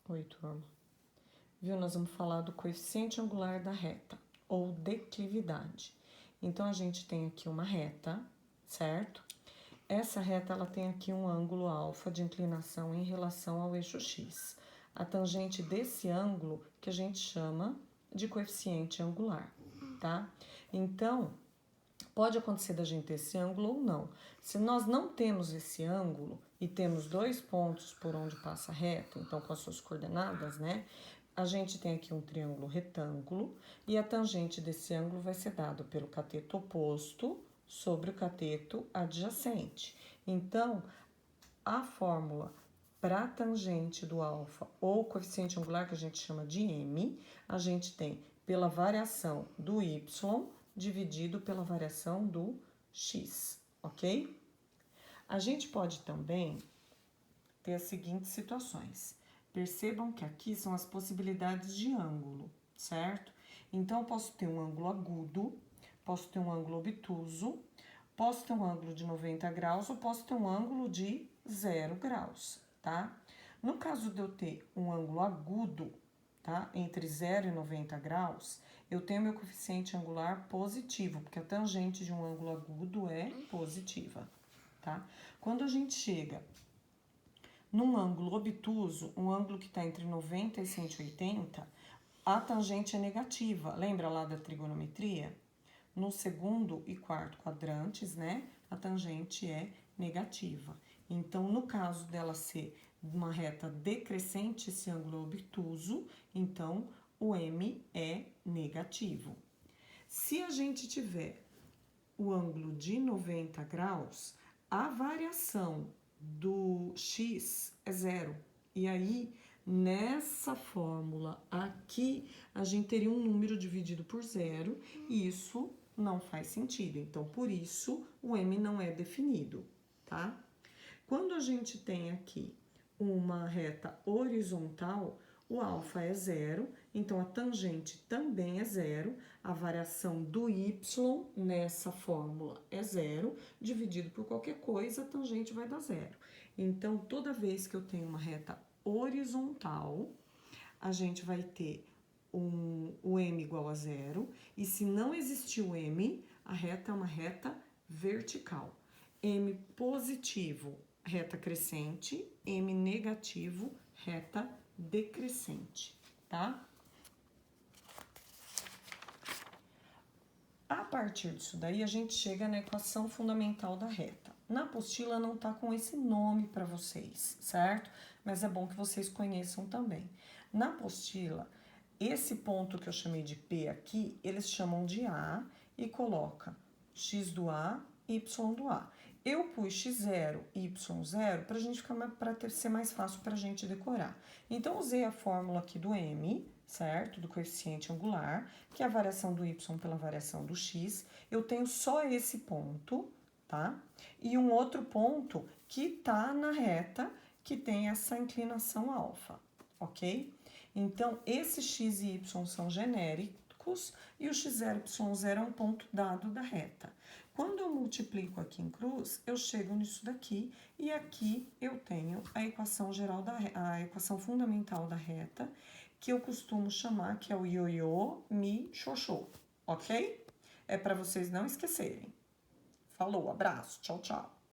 Oi, turma. Viu? Nós vamos falar do coeficiente angular da reta, ou declividade. Então, a gente tem aqui uma reta, certo? Essa reta, ela tem aqui um ângulo alfa de inclinação em relação ao eixo x. A tangente desse ângulo que a gente chama de coeficiente angular, tá? Então, pode acontecer da gente ter esse ângulo ou não. Se nós não temos esse ângulo e temos dois pontos por onde passa a reta, então com as suas coordenadas, né? A gente tem aqui um triângulo retângulo e a tangente desse ângulo vai ser dada pelo cateto oposto sobre o cateto adjacente. Então, a fórmula para a tangente do alfa ou coeficiente angular, que a gente chama de m, a gente tem pela variação do y dividido pela variação do x, ok? A gente pode também ter as seguintes situações. Percebam que aqui são as possibilidades de ângulo, certo? Então, eu posso ter um ângulo agudo, posso ter um ângulo obtuso, posso ter um ângulo de 90 graus ou posso ter um ângulo de 0 graus, tá? No caso de eu ter um ângulo agudo, tá? Entre 0 e 90 graus, eu tenho meu coeficiente angular positivo, porque a tangente de um ângulo agudo é positiva, tá? Quando a gente chega num ângulo obtuso, um ângulo que está entre 90 e 180, a tangente é negativa. Lembra lá da trigonometria? No segundo e quarto quadrantes, né, a tangente é negativa. Então, no caso dela ser uma reta decrescente, esse ângulo é obtuso, então o m é negativo. Se a gente tiver o ângulo de 90 graus, a variação do x é zero. E aí, nessa fórmula aqui, a gente teria um número dividido por zero e isso não faz sentido. Então, por isso, o m não é definido, tá? Quando a gente tem aqui uma reta horizontal, o alfa é zero, então a tangente também é zero, a variação do y nessa fórmula é zero, dividido por qualquer coisa, a tangente vai dar zero. Então, toda vez que eu tenho uma reta horizontal, a gente vai ter o m igual a zero, e se não existir o m, a reta é uma reta vertical. M positivo, reta crescente, m negativo, reta decrescente, tá? A partir disso daí, a gente chega na equação fundamental da reta. Na apostila não tá com esse nome para vocês, certo? Mas é bom que vocês conheçam também. Na apostila, esse ponto que eu chamei de P aqui, eles chamam de A e coloca x do A, y do A. Eu pus x0 e y0 para gente ficar para ser mais fácil para a gente decorar. Então, usei a fórmula aqui do m, certo? Do coeficiente angular, que é a variação do y pela variação do x. Eu tenho só esse ponto, tá? E um outro ponto que tá na reta, que tem essa inclinação alfa, ok? Então, esse x e y são genéricos e o x0 e y0 é um ponto dado da reta. Quando eu multiplico aqui em cruz, eu chego nisso daqui e aqui eu tenho a equação geral a equação fundamental da reta, que eu costumo chamar que é o ioiô, mi, xoxô, ok? É para vocês não esquecerem. Falou, abraço, tchau, tchau.